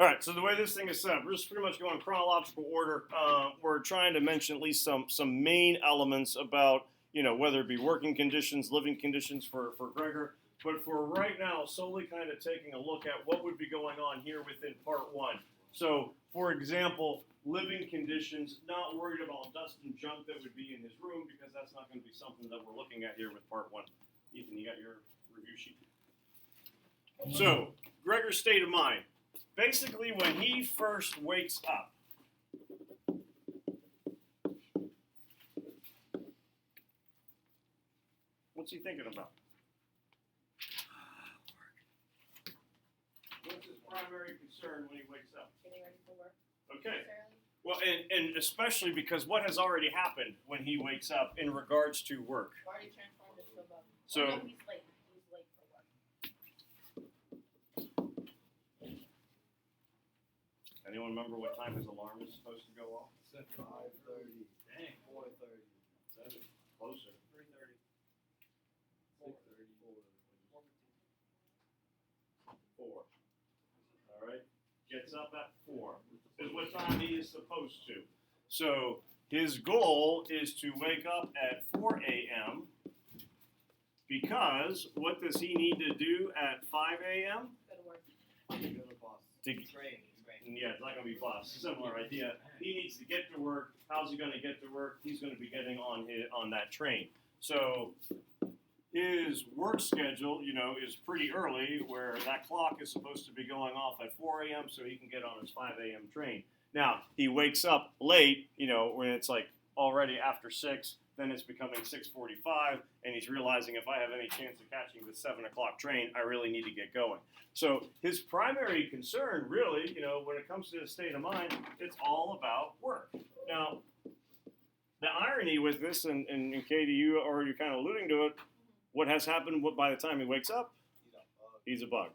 All right, so the way this thing is set up, we're just pretty much going chronological order. We're trying to mention at least some main elements about, whether it be working conditions, living conditions for Gregor. But for right now, solely kind of taking a look at what would be going on here within part one. So, for example, living conditions, not worried about dust and junk that would be in his room because that's not going to be something that we're looking at here with part one. Ethan, you got your review sheet? So, Gregor's state of mind. Basically, when he first wakes up, what's he thinking about? What's his primary concern when he wakes up? Getting ready for work. Okay. Well, and especially because what has already happened when he wakes up in regards to work. Already transformed into a bug. So, no, he's late. He's late for work. Anyone remember what time his alarm is supposed to go off? It's at 5:30. Dang. 4:30. 7. Closer. 3:30. 6:30. 4. All right. Gets up at 4. Is what time he is supposed to. So his goal is to wake up at 4 a.m. because what does he need to do at 5 a.m.? Go to work. Go to boss. To, Train. yeah, it's not going to be bus. Similar idea. He needs to get to work. How's he going to get to work? He's going to be getting on that train. So his work schedule, is pretty early, where that clock is supposed to be going off at 4 a.m. so he can get on his 5 a.m. train. Now, he wakes up late, when it's like already after 6, then it's becoming 6:45, and he's realizing if I have any chance of catching the 7 o'clock train, I really need to get going. So his primary concern, really, when it comes to his state of mind, it's all about work. Now, the irony with this, and Katie, you are already kind of alluding to it, what has happened by the time he wakes up? He's a bug.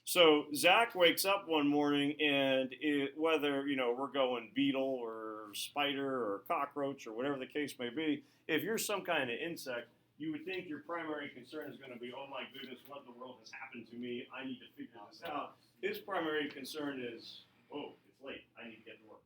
So Zach wakes up one morning, and whether we're going beetle or spider or cockroach or whatever the case may be, if you're some kind of insect, you would think your primary concern is going to be, oh my goodness, what in the world has happened to me? I need to figure this out. His primary concern is, oh, it's late. I need to get to work.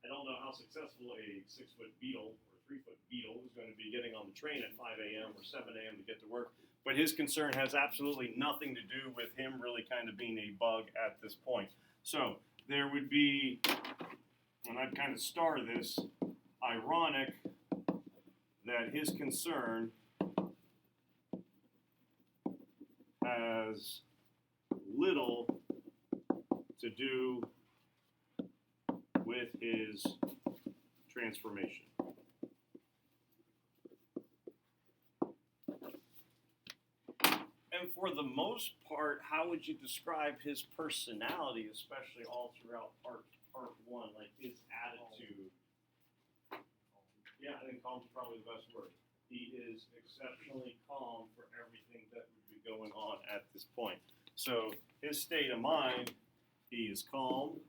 I don't know how successful a 6-foot beetle or 3-foot beetle is going to be getting on the train at 5 a.m. or 7 a.m. to get to work. But his concern has absolutely nothing to do with him really kind of being a bug at this point. So there would be, and I'd kind of star this, ironic that his concern has little to do with his transformation. And for the most part, how would you describe his personality, especially all throughout part one, like his attitude? Yeah, I think calm is probably the best word. He is exceptionally calm for everything that would be going on at this point. So his state of mind, he is calm.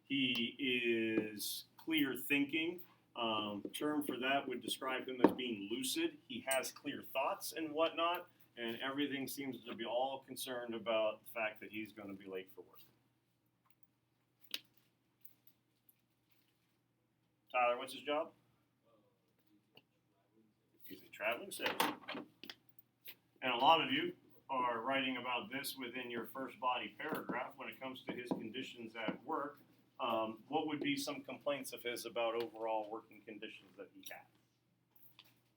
He is clear thinking. Term for that would describe him as being lucid. He has clear thoughts and whatnot, and everything seems to be all concerned about the fact that he's going to be late for work. Tyler, what's his job? He's a traveling salesman. And a lot of you are writing about this within your first body paragraph when it comes to his conditions at work. What would be some complaints of his about overall working conditions that he has?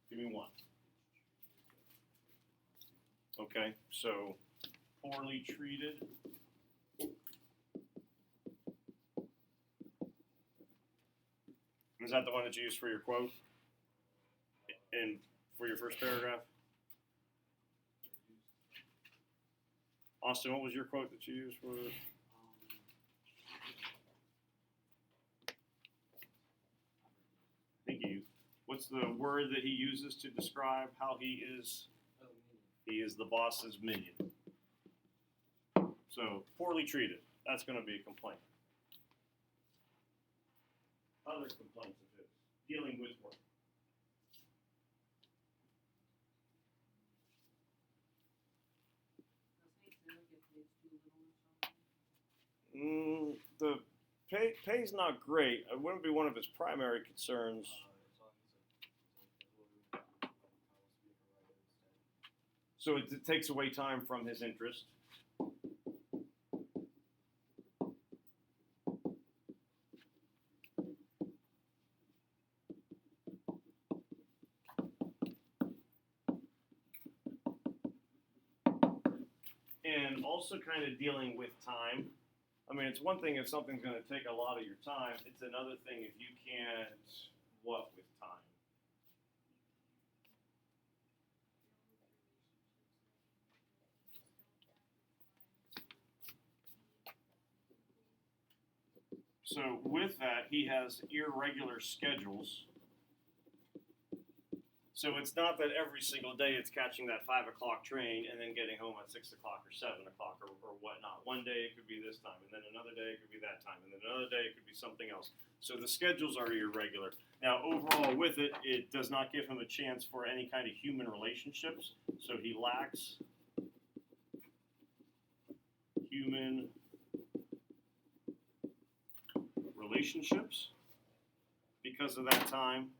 Give me one. Okay, so poorly treated. Is that the one that you used for your quote? And for your first paragraph? Austin, what was your quote that you used for it? What's the word that he uses to describe how he is? He is the boss's minion. So, poorly treated. That's going to be a complaint. Other complaints of his. Dealing with work. Does he still get paid too The pay's not great. It wouldn't be one of his primary concerns. So it takes away time from his interest. And also kind of dealing with time. I mean, it's one thing if something's going to take a lot of your time. It's another thing if you can't, what with time? So with that, he has irregular schedules. So it's not that every single day it's catching that 5 o'clock train and then getting home at 6 o'clock or 7 o'clock or whatnot. One day it could be this time, and then another day it could be that time, and then another day it could be something else. So the schedules are irregular. Now, overall with it, it does not give him a chance for any kind of human relationships. So he lacks human relationships because of that time.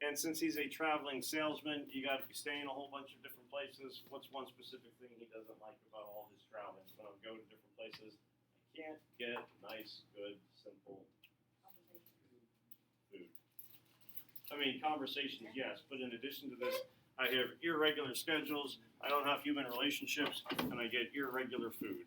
And since he's a traveling salesman, you got to be staying a whole bunch of different places. What's one specific thing he doesn't like about all his traveling? When I go to different places, I can't get nice, good, simple food. I mean, conversations, yes, but in addition to this, I have irregular schedules, I don't have human relationships, and I get irregular food.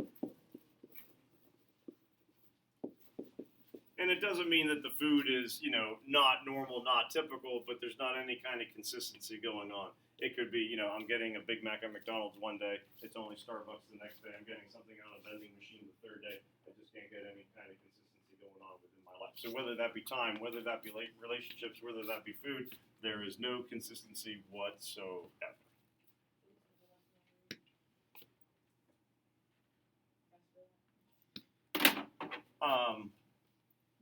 And it doesn't mean that the food is, not normal, not typical, but there's not any kind of consistency going on. It could be, I'm getting a Big Mac at McDonald's one day, it's only Starbucks the next day, I'm getting something on a vending machine the third day, I just can't get any kind of consistency going on within my life. So whether that be time, whether that be relationships, whether that be food, there is no consistency whatsoever.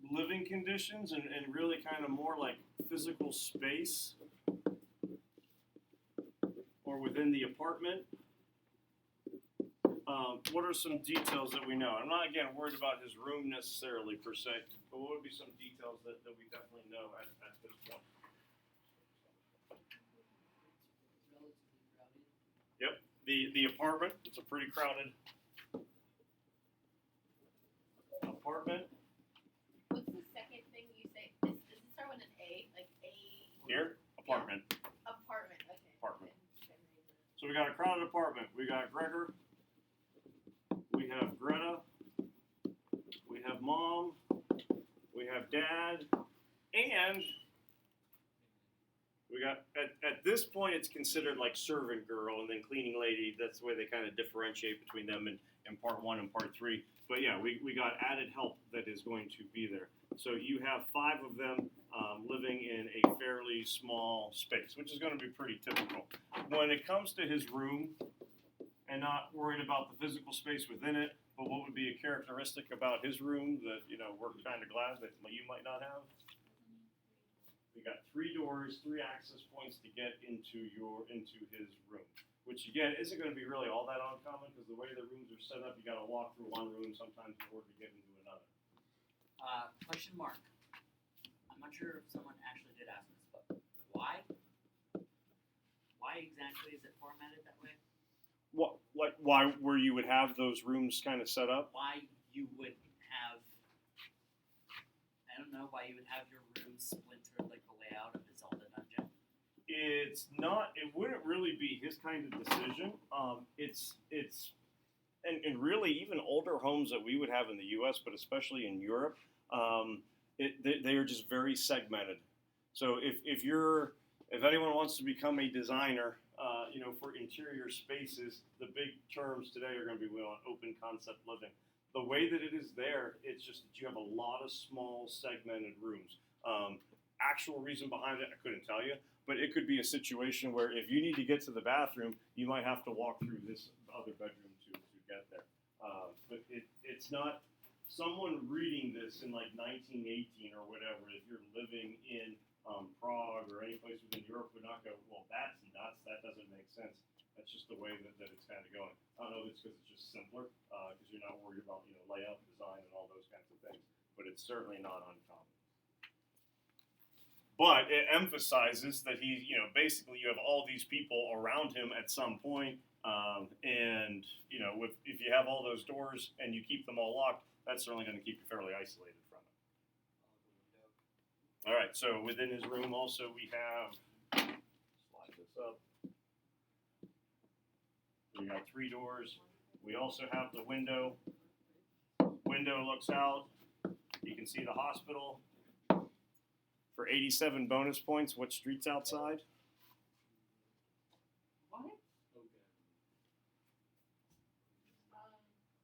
Living conditions and really kind of more like physical space or within the apartment. What are some details that we know? I'm not, again, worried about his room necessarily per se, but what would be some details that we definitely know at this point? Yep, the apartment, it's a pretty crowded apartment. What's the second thing you say? Does it start with an A? Like A? Here, apartment. Apartment, okay. Apartment. So we got a crowded apartment. We got Gregor. We have Greta. We have Mom. We have Dad. And we got, at this point, it's considered like servant girl and then cleaning lady. That's the way they kind of differentiate between them in part 1 and part 3. But yeah, we got added help that is going to be there. So you have 5 of them living in a fairly small space, which is going to be pretty typical. When it comes to his room, and not worried about the physical space within it, but what would be a characteristic about his room that, we're kind of glad that you might not have? We got 3 doors, 3 access points to get into his room. Which again isn't going to be really all that uncommon because the way the rooms are set up, you got to walk through one room sometimes in order to get into another. Question mark. I'm not sure if someone actually did ask this, but why? Why exactly is it formatted that way? Why where you would have those rooms kind of set up? Why you would have? I don't know why you would have your rooms splintered like the layout of the Zelda dungeon. It's not. It wouldn't really be his kind of decision. And really even older homes that we would have in the U.S., but especially in Europe, they are just very segmented. So if anyone wants to become a designer, for interior spaces, the big terms today are going to be open concept living. The way that it is there, it's just that you have a lot of small segmented rooms. Actual reason behind it, I couldn't tell you. But it could be a situation where if you need to get to the bathroom, you might have to walk through this other bedroom to get there. But it's not someone reading this in like 1918 or whatever. If you're living in Prague or any place within Europe, would not go, well, that's nuts. That doesn't make sense. That's just the way that it's kind of going. I don't know if it's because it's just simpler, because you're not worried about layout, design, and all those kinds of things. But it's certainly not uncommon. But it emphasizes that basically you have all these people around him at some point, and if you have all those doors and you keep them all locked, that's certainly going to keep you fairly isolated from it. All right, so within his room also we have, slide this up. We got 3 doors. We also have the window. Window looks out. You can see the hospital. For 87 bonus points, what street's outside? What?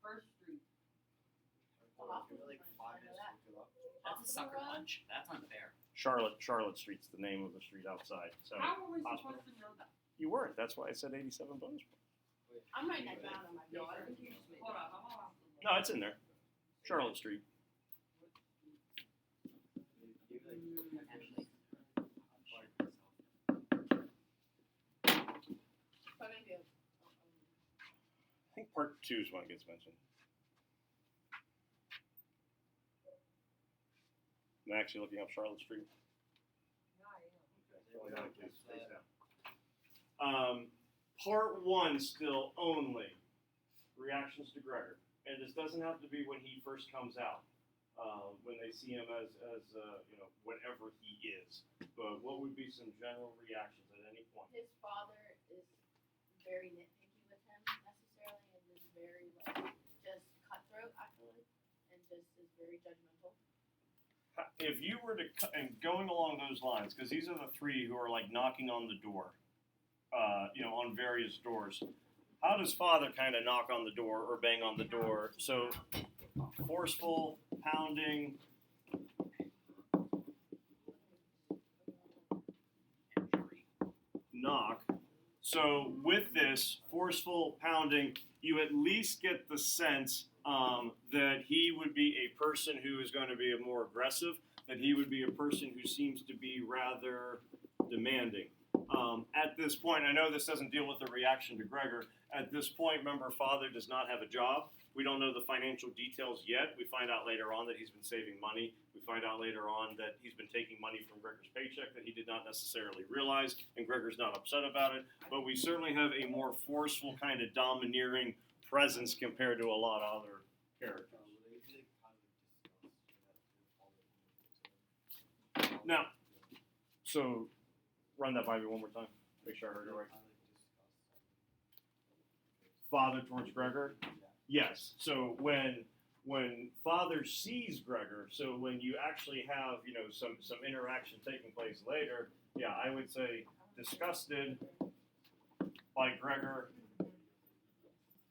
First Street. The hospital Like front, 5 I know minutes that. to look it up. That's a sucker Hospital punch. That's unfair. Charlotte Street's the name of the street outside. So How were we hospital. supposed to know that? You weren't. That's why I said 87 bonus points. I'm writing that down on my No, I paper. think you just made. Hold on, I'm gonna have to look. No, it's in there. Charlotte Street. Actually, But I do. I think part 2 is when it gets mentioned. I'm actually looking up Charlotte Street. Yeah, I am. Part 1 still only reactions to Gregor, and this doesn't have to be when he first comes out. When they see him as whatever he is. But what would be some general reactions at any point? His father is very nitpicky with him necessarily, and is very just cutthroat, I feel like, and just is very judgmental. If you were to, and going along those lines, because these are the 3 who are like knocking on the door, on various doors. How does father kind of knock on the door or bang on the door? So forceful, pounding. Knock. So with this forceful pounding, you at least get the sense that he would be a person who is going to be more aggressive, that he would be a person who seems to be rather demanding. At this point, I know this doesn't deal with the reaction to Gregor. At this point, remember, father does not have a job. We don't know the financial details yet. We find out later on that he's been saving money. We find out later on that he's been taking money from Gregor's paycheck that he did not necessarily realize, and Gregor's not upset about it. But we certainly have a more forceful, kind of domineering presence compared to a lot of other characters. Now, so run that by me one more time. Make sure I heard it right. Father towards Gregor? Yes. So when father sees Gregor, so when you actually have, some interaction taking place later, yeah, I would say disgusted by Gregor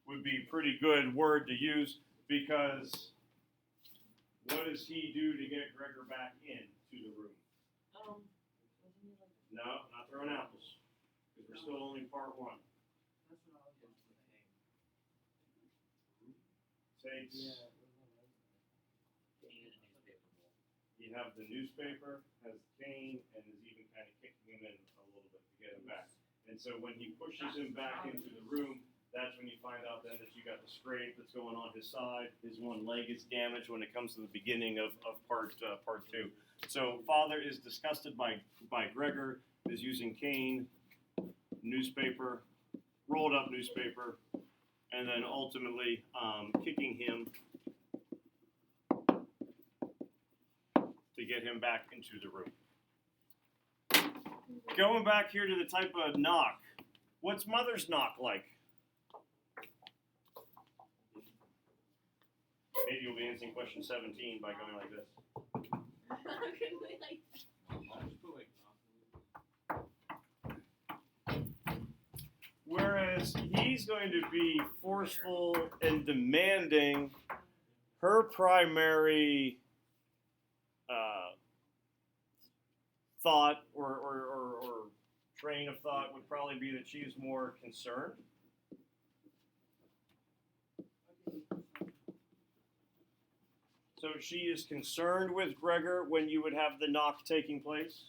would be a pretty good word to use, because what does he do to get Gregor back into the room? No, not throwing apples, because we're still only part 1. Takes. You have the newspaper, has Kane, and is even kind of kicking him in a little bit to get him back. And so when he pushes him back into the room, that's when you find out then that you got the scrape that's going on his side. His one leg is damaged when it comes to the beginning of part 2. So father is disgusted by Gregor, is using cane, newspaper, rolled up newspaper, and then ultimately kicking him to get him back into the room. Going back here to the type of knock. What's mother's knock like? Maybe you'll be answering question 17 by going like this. Whereas he's going to be forceful and demanding, her primary thought or train of thought would probably be that she's more concerned. So she is concerned with Gregor when you would have the knock taking place.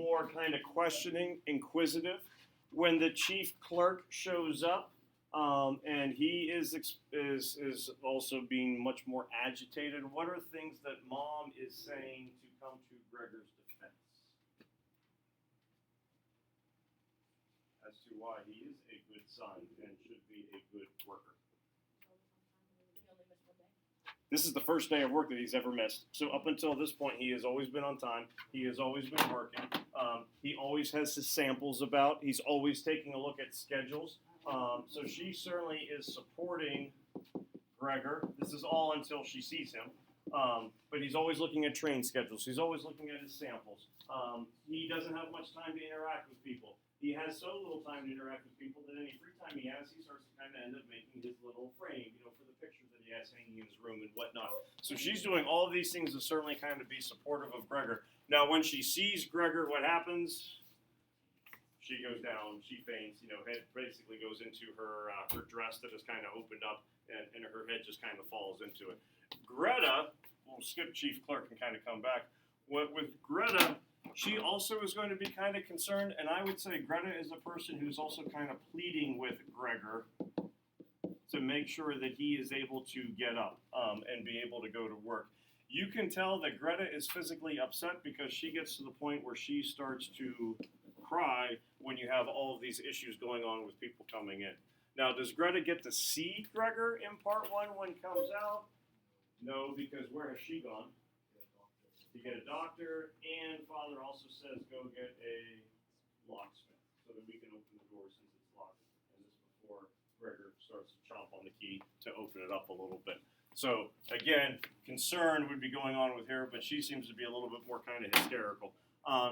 more kind of questioning, inquisitive. When the chief clerk shows up, and he is also being much more agitated, what are things that mom is saying to come to Gregor's defense as to why he is a good son and should be a good worker? He only missed one day. This is the first day of work that he's ever missed. So up until this point, he has always been on time. He has always been working. He always has his samples about. He's always taking a look at schedules. So she certainly is supporting Gregor. This is all until she sees him. But he's always looking at train schedules. He's always looking at his samples. He doesn't have much time to interact with people. He has so little time to interact with people that any free time he has, he starts to kind of end up making his little frame, for the pictures that he has hanging in his room and whatnot. So she's doing all of these things to certainly kind of be supportive of Gregor. Now, when she sees Gregor, what happens? She goes down, she faints, head basically goes into her dress that is kind of opened up, and her head just kind of falls into it. Greta, we'll skip chief clerk and kind of come back. With Greta, she also is going to be kind of concerned, and I would say Greta is a person who's also kind of pleading with Gregor to make sure that he is able to get up and be able to go to work. You can tell that Greta is physically upset because she gets to the point where she starts to cry when you have all of these issues going on with people coming in. Now, does Greta get to see Gregor in part one when it comes out? No, because where has she gone? To get a doctor, and Father also says go get a locksmith so that we can open the door since it's locked. And this before Gregor starts to chomp on the key to open it up a little bit. So again, concern would be going on with her, but she seems to be a little bit more kind of hysterical.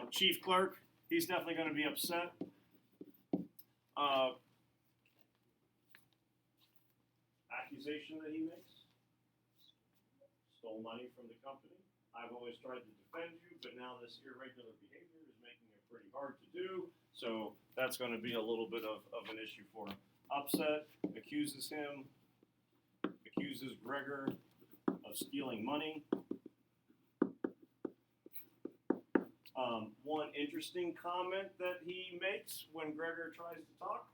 Chief clerk, he's definitely going to be upset. Accusation that he makes: stole money from the company. I've always tried to defend you, but now this irregular behavior is making it pretty hard to do. So that's going to be a little bit of an issue for him. Upset, accuses Gregor of stealing money. One interesting comment that he makes when Gregor tries to talk.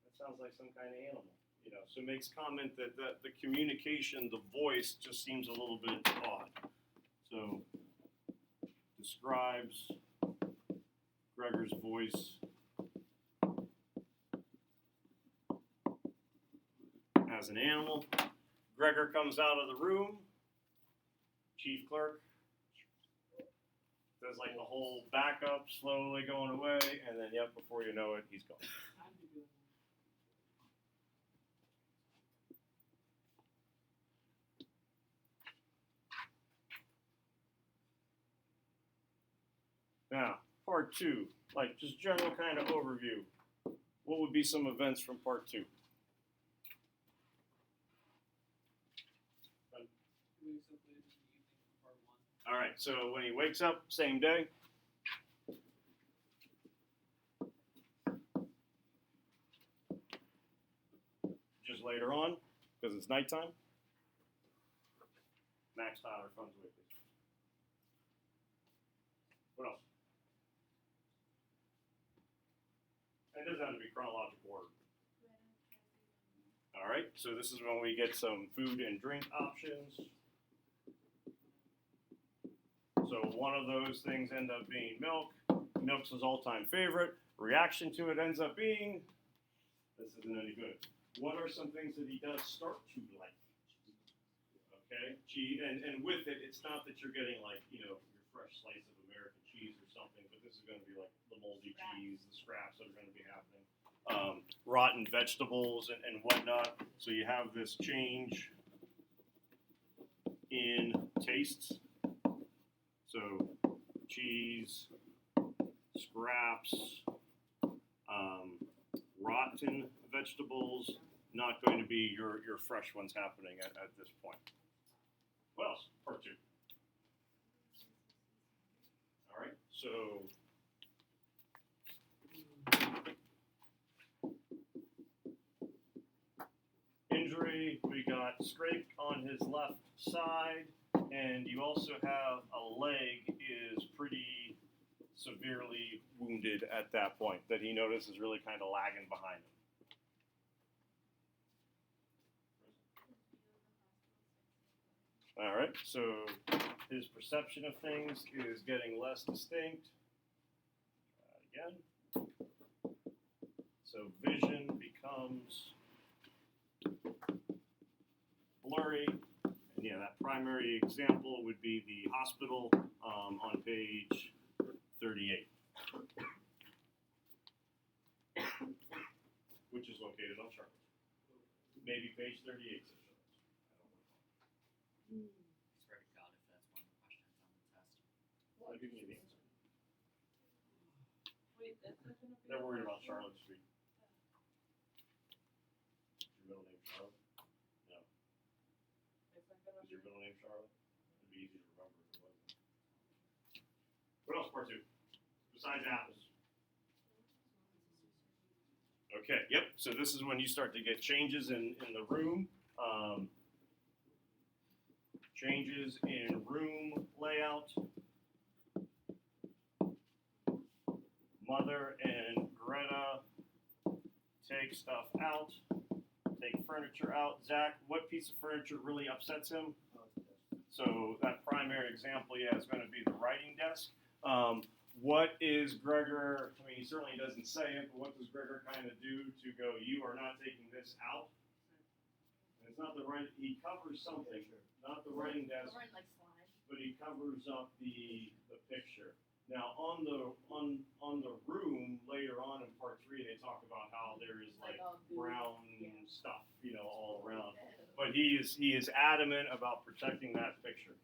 That sounds like some kind of animal. So makes comment that the communication, the voice, just seems a little bit odd. So describes Gregor's voice as an animal. Gregor comes out of the room. Chief clerk does like the whole backup, slowly going away, and then before you know it, he's gone. Now, part two, like just general kind of overview. What would be some events from part two? All right, so when he wakes up, same day. Just later on, because it's nighttime. Max Tyler, Funds Weekly. What else? It doesn't have to be chronological order. All right, so this is when we get some food and drink options. So one of those things end up being milk. Milk's his all-time favorite. Reaction to it ends up being, this isn't any good. What are some things that he does start to like? Okay, cheese, and with it, it's not that you're getting like, your fresh slice of American cheese or something, but this is going to be like the moldy cheese, the scraps that are going to be happening. Rotten vegetables and whatnot. So you have this change in tastes. So cheese, scraps, rotten vegetables, not going to be your fresh ones happening at this point. What else? Part two. All right, so injury, we got scrape on his left side. and you also have a leg is pretty severely wounded at that point that he notices really kind of lagging behind him. All right, so his perception of things is getting less distinct. Again. So vision becomes blurry. And yeah, that primary example would be the hospital on page 38, which is located on Charlotte. Maybe page 38. Swear to God, if that's one of the questions on the test. I'll give you the answer. Wait, that's not gonna be. They're worried about Charlotte Street. Is your middle name Charlotte? No. It's not gonna Is your be. middle name Charlotte? It'd be easy to remember if it wasn't. What else, part two? Besides apples. Okay, yep. So this is when you start to get changes in the room. Changes in room layout. Mother and Greta take stuff out, take furniture out. Zach, what piece of furniture really upsets him? So that primary example, yeah, is going to be the writing desk. What is Gregor, I mean, he certainly doesn't say it, but what does Gregor kind of do to go, you are not taking this out? And it's not the right, he covers something, not the writing desk, Or like slime. but he covers up the picture. Now on the room later on in part 3, they talk about how there is like all goo. brown Yeah. stuff, you know, all around. Ew. But he is adamant about protecting that picture.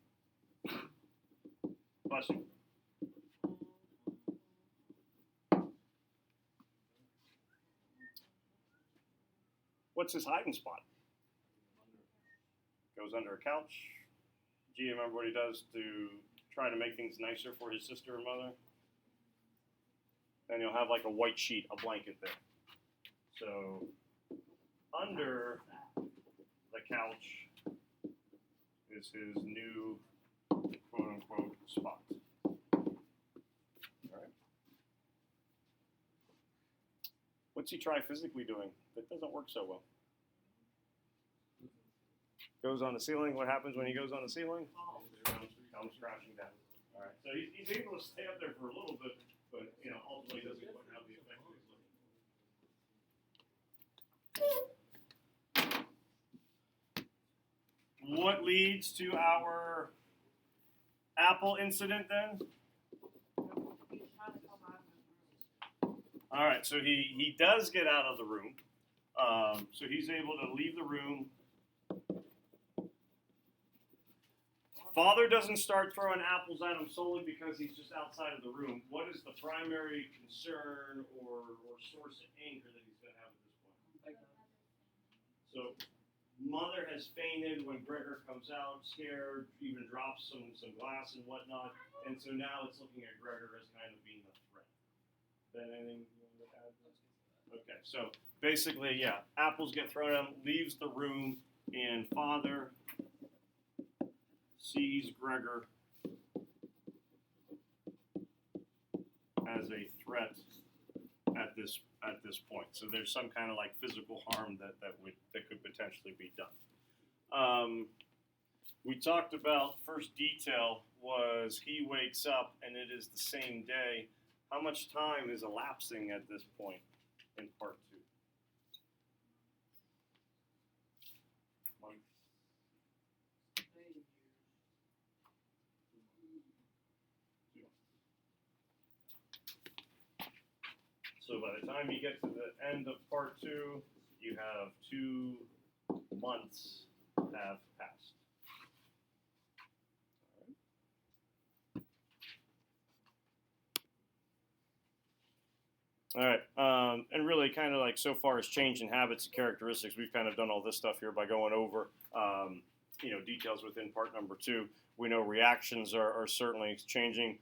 Bless you. What's his hiding spot? Goes under a couch. Do you remember what he does to try to make things nicer for his sister and mother? And he'll have like a white sheet, a blanket there. So under the couch is his new quote unquote spot. All right. What's he try physically doing? That doesn't work so well. Goes on the ceiling. What happens when he goes on the ceiling? Comes crashing down. All right. So he's able to stay up there for a little bit, but you know, ultimately doesn't quite have the effect he's looking for. What leads to our Apple incident then? He's trying to come out of his room. All right, so he does get out of the room. So he's able to leave the room. Father doesn't start throwing apples at him solely because he's just outside of the room. What is the primary concern or source of anger that he's going to have at this point? So mother has fainted when Gregor comes out, scared, even drops some glass and whatnot. And so now it's looking at Gregor as kind of being a threat. Then anything you want to add? Okay, so basically, yeah, apples get thrown at him, leaves the room, and Father sees Gregor as a threat at this point. So there's some kind of like physical harm that could potentially be done. We talked about first detail was he wakes up and it is the same day. How much time is elapsing at this point in part 2? So by the time you get to the end of part 2, you have 2 months have passed. All right. And really kind of like so far as change in habits and characteristics, we've kind of done all this stuff here by going over, details within part number 2. We know reactions are certainly changing.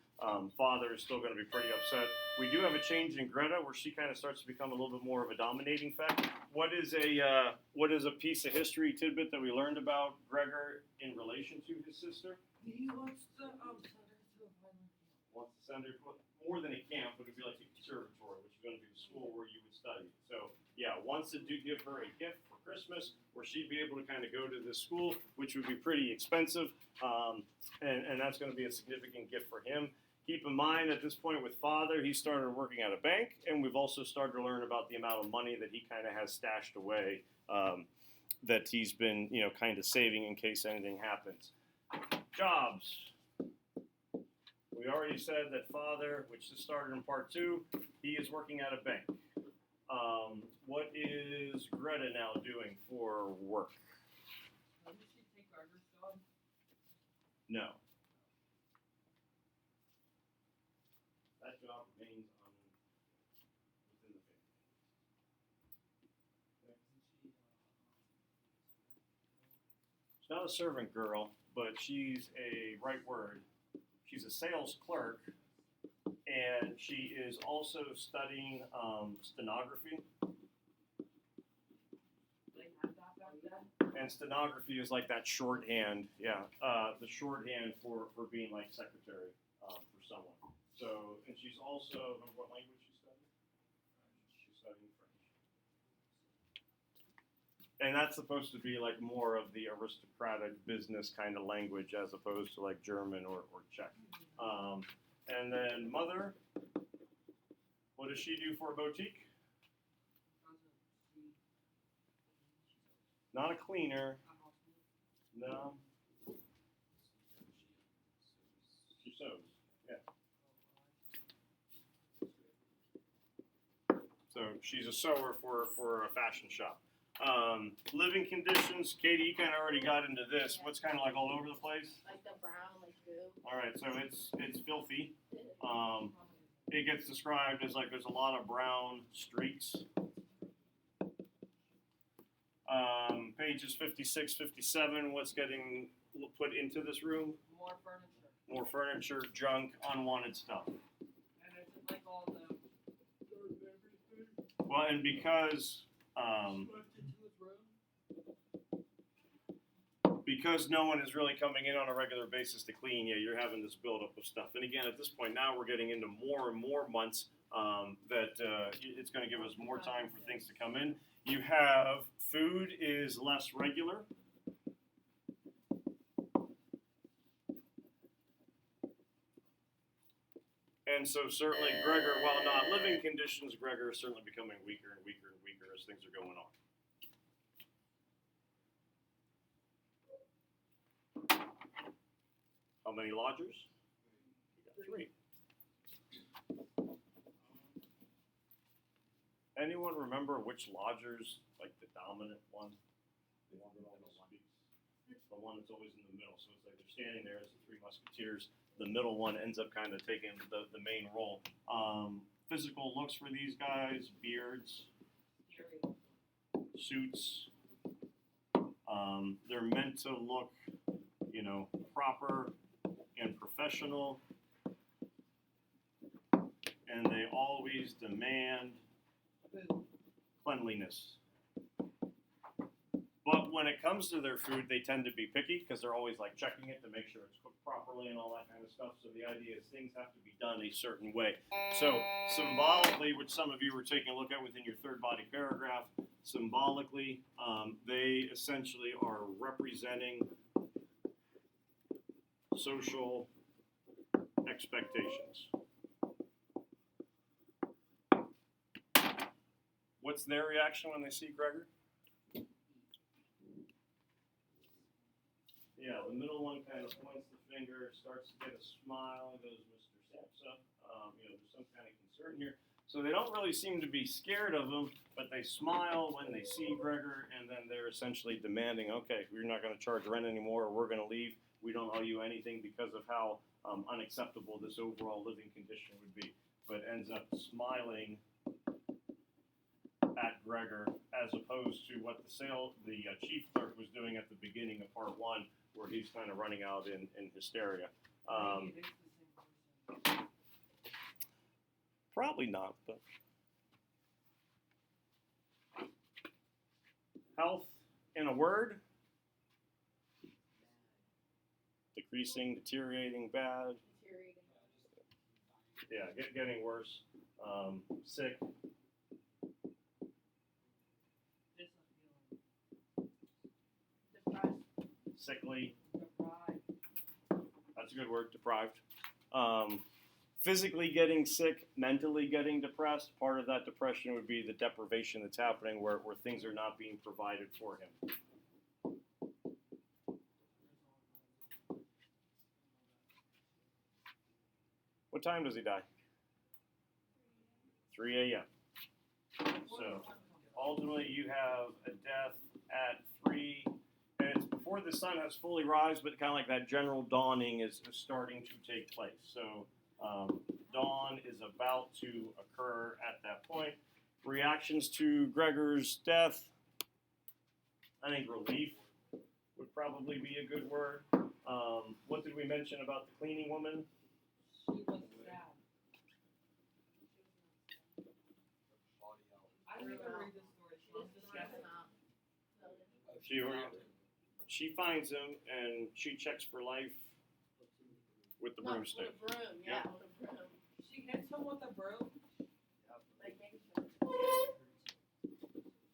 Father is still going to be pretty upset. We do have a change in Greta where she kind of starts to become a little bit more of a dominating factor. What is a piece of history tidbit that we learned about Gregor in relation to his sister? He wants to send her to a violent camp. Wants to send her more than a camp, but it'd be like a conservatory, which is going to be the school where you would study. So yeah, wants to give her a gift for Christmas, where she'd be able to kind of go to this school, which would be pretty expensive, and that's going to be a significant gift for him. Keep in mind, at this point with Father, he started working at a bank, and we've also started to learn about the amount of money that he kind of has stashed away, that he's been, kind of saving in case anything happens. Jobs. We already said that Father, which just started in part 2, he is working at a bank. What is Greta now doing for work? Did she take Gregor's job? No. That job remains within the family. She's not a servant girl, but she's a right word. She's a sales clerk, and she is also studying stenography. They had that back then? And stenography is like that shorthand, the shorthand for being like secretary for someone. So, and she's also, remember what language she's studying? She's studying French. And that's supposed to be like more of the aristocratic business kind of language as opposed to like German or Czech. And then Mother, what does she do for a boutique? Not a cleaner. No. She sews. Yeah. So she's a sewer for a fashion shop. Living conditions, Katie, you kind of already got into this. What's kind of like all over the place? Like the brown, like goo. All right, so it's filthy. It gets described as like there's a lot of brown streaks. Pages 56, 57, what's getting put into this room? More furniture. More furniture, junk, unwanted stuff. And it's like all the everything. Well, and because Swept into his room. because no one is really coming in on a regular basis to clean, you're having this buildup of stuff. And again, at this point now, we're getting into more and more months that it's going to give us more time for things to come in. You have food is less regular. And so certainly Gregor, while not living conditions, Gregor is certainly becoming weaker and weaker and weaker as things are going on. How many lodgers? You got 3. Anyone remember which lodger's like the dominant one? The one that always speaks. It's the one that's always in the middle. So it's like they're standing there as the 3 musketeers. The middle one ends up kind of taking the main role. Physical looks for these guys: beards, suits. They're meant to look, proper and professional, and they always demand cleanliness. But when it comes to their food, they tend to be picky because they're always like checking it to make sure it's cooked properly and all that kind of stuff. So the idea is things have to be done a certain way. So symbolically, which some of you were taking a look at within your third body paragraph, symbolically, they essentially are representing social expectations. What's their reaction when they see Gregor? Yeah, the middle one kind of points the finger, starts to get a smile, goes, Mr. Samsa. There's some kind of concern here. So they don't really seem to be scared of him, but they smile when they see Gregor, and then they're essentially demanding, okay, we're not going to charge rent anymore, or we're going to leave. We don't owe you anything because of how unacceptable this overall living condition would be. But ends up smiling at Gregor, as opposed to what the chief clerk was doing at the beginning of part 1, where he's kind of running out in hysteria. Probably not, but health in a word: Increasing, deteriorating, bad. deteriorating, Yeah, getting worse. Sick. Disappealing. depressed, Sickly. Deprived. That's a good word. Deprived. Physically getting sick, mentally getting depressed. Part of that depression would be the deprivation that's happening where things are not being provided for him. What time does he die? 3 a.m. So ultimately you have a death at 3, and it's before the sun has fully rise, but kind of like that general dawning is starting to take place. So dawn is about to occur at that point. Reactions to Gregor's death, I think relief would probably be a good word. What did we mention about the cleaning woman? She was sad. I didn't even read the story. she She was just stressed distressed. out. She finds him and she checks for life with the No, broomstick. with a broom, yeah, with a broom. She hits him with a broom. Like making sure.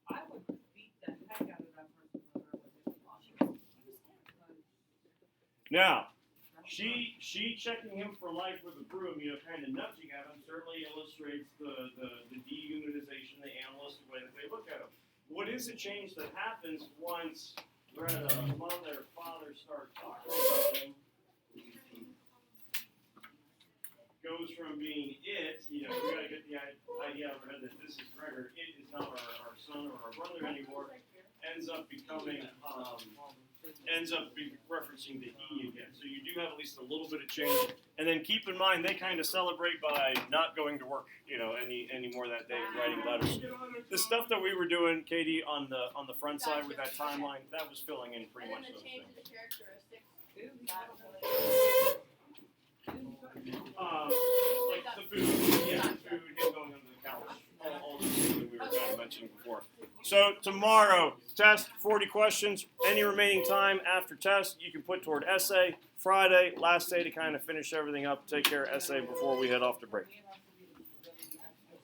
I would beat the heck out of that person when I was in Now, she checking him for life with a broom, kind of nudging at him, certainly illustrates the dehumanization, the animalistic way that they look at him. What is a change that happens once Greta, mother, father start talking about him? Goes from being it, we gotta get the idea out of our head that this is Gregor, it is not our son or our brother anymore, ends up becoming, referencing the he again. So you do have at least a little bit of change. And then keep in mind, they kind of celebrate by not going to work, any more that day, writing letters. The stuff that we were doing, Katie, on the front side with that timeline, that was filling in pretty And much then the those change things. of the characteristics. Ooh, That Like the food, him going under the couch, all those things that we were kind of mentioning before. So tomorrow, test, 40 questions. Any remaining time after test, you can put toward essay. Friday, last day to kind of finish everything up, take care of essay before we head off to break. we have